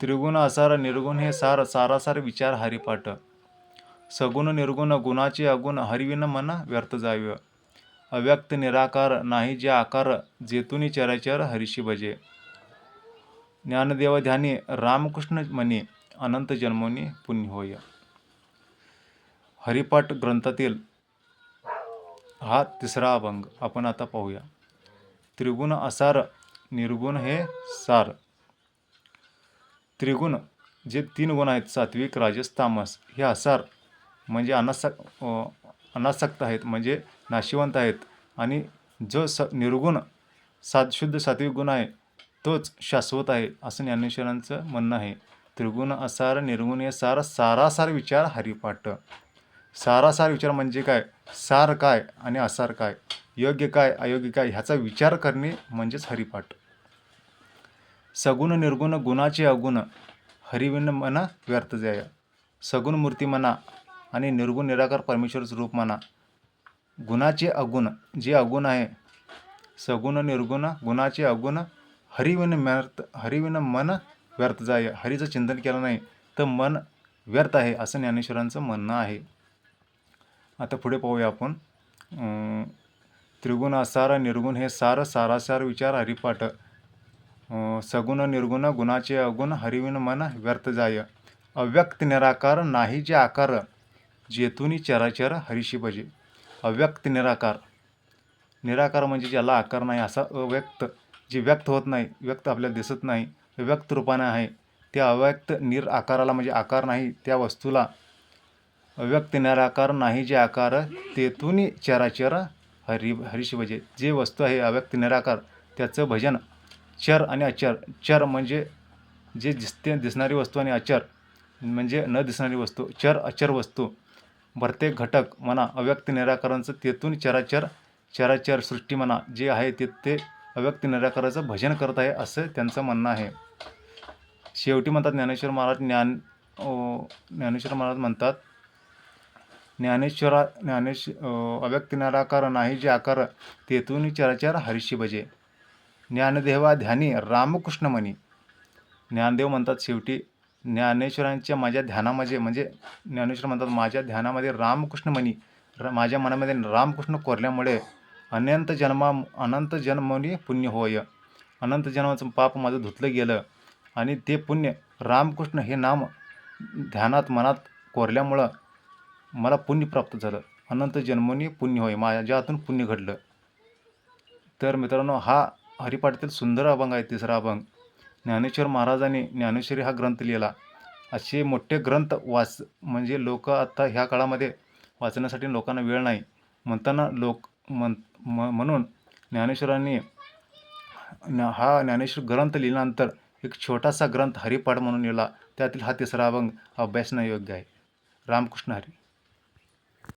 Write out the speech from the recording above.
त्रिगुण असार निर्गुण हे सार, सारासार विचार हरिपाठ. सगुण निर्गुण गुणाचे अगुण, हरिविन मन व्यर्थ जावे. अव्यक्त निराकार नाही जे आकार, जेतुनी चराचर हरिशी भजे. ज्ञानदेव ध्यानी रामकृष्ण म्हणी, अनंत जन्मोनी पुण्य होय. हरिपाठ ग्रंथातील हा तिसरा अभंग आपण आता पाहूया. त्रिगुण असार निर्गुण हे सार. त्रिगुण जे 3 गुण आहेत, सात्विक राजस तामस, हे असार म्हणजे अनासक्त आहेत, म्हणजे नाशिवंत आहेत. आणि जो निर्गुण शुद्ध सात्विक गुण आहे तोच शाश्वत आहे, असं ज्ञानेश्वरांचं म्हणणं आहे. त्रिगुण असार निर्गुण हे सार, सारासार विचार हरिपाठ. सारासार विचार म्हणजे काय, सार काय आणि असार काय, योग्य काय अयोग्य काय ह्याचा विचार करणे म्हणजेच हरिपाठ. सगुण निर्गुण गुणाचे अगुण, हरिविन मन व्यर्थ जाय. सगुण मूर्ती म्हणा आणि निर्गुण निराकार परमेश्वरचं रूप म्हणा. गुणाचे अगुण जे अगुण आहे, सगुण निर्गुण गुणाचे अगुण, हरिविन मन व्यर्थ जाय. हरीचं चिंतन केलं नाही तर मन व्यर्थ आहे, असं ज्ञानेश्वरांचं म्हणणं आहे. आता पुढे पाहूया आपण. त्रिगुण असार निर्गुण हे सार, सारासार विचार हरिपाठ. सगुण निर्गुण गुणाचे अगुण, हरिविन मन व्यर्थ जाय. अव्यक्त निराकार नाही जे आकार, जेतुनी चराचर हरिशी भजे. अव्यक्त निराकार, निराकार म्हणजे ज्याला आकार नाही, असा अव्यक्त जे व्यक्त होत नाही, व्यक्त आपल्याला दिसत नाही, व्यक्त रूपाने आहे, त्या अव्यक्त आकाराला म्हणजे आकार नाही त्या वस्तूला अव्यक्त निराकार नाही जे आकार, तेथुनी चराचर हरिशी भजे. जे वस्तू आहे अव्यक्त निराकार त्याचं भजन. चर आणि अचर, चर म्हणजे जे दिसणारी वस्तू आणि अचर म्हणजे न दिसणारी वस्तू. चर अचर वस्तू प्रत्येक घटक म्हणा अव्यक्त निराकारांचं, तेथून चराचर सृष्टी म्हणा जे आहे ते अव्यक्त निराकाराचं भजन करत आहे, असं त्यांचं म्हणणं आहे. शेवटी म्हणतात ज्ञानेश्वर महाराज म्हणतात, अव्यक्त निराकार नाही जे आकार, तेथून चराचर हरिशी भजे. ज्ञानदेवा ध्यानी रामकृष्ण म्हणी. ज्ञानदेव म्हणतात शेवटी, ज्ञानेश्वरांच्या माझ्या ध्यानामध्ये, म्हणजे ज्ञानेश्वर म्हणतात माझ्या ध्यानामध्ये रामकृष्ण म्हणी, माझ्या मनामध्ये रामकृष्ण कोरल्यामुळे अनंत जन्मोनी पुण्य होय. अनंत जन्माचं पाप माझं धुतलं गेलं आणि ते पुण्य रामकृष्ण हे नाम ध्यानात मनात कोरल्यामुळं मला पुण्य प्राप्त झालं. अनंत जन्मोनी पुण्य होय, माझ्या हातून पुण्य घडलं. तर मित्रांनो, हा हरिपाठातील सुंदर अभंग आहे, तिसरा अभंग. ज्ञानेश्वर महाराजांनी ज्ञानेश्वरी हा ग्रंथ लिहिला. असे मोठे ग्रंथ म्हणजे लोक आता ह्या काळामध्ये वाचण्यासाठी लोकांना वेळ नाही म्हणताना म्हणून ज्ञानेश्वरांनी हा ज्ञानेश्वर ग्रंथ लिहिल्यानंतर एक छोटासा ग्रंथ हरिपाठ म्हणून लिहिला. त्यातील हा तिसरा अभंग अभ्यासण्यायोग्य आहे. रामकृष्ण हरी.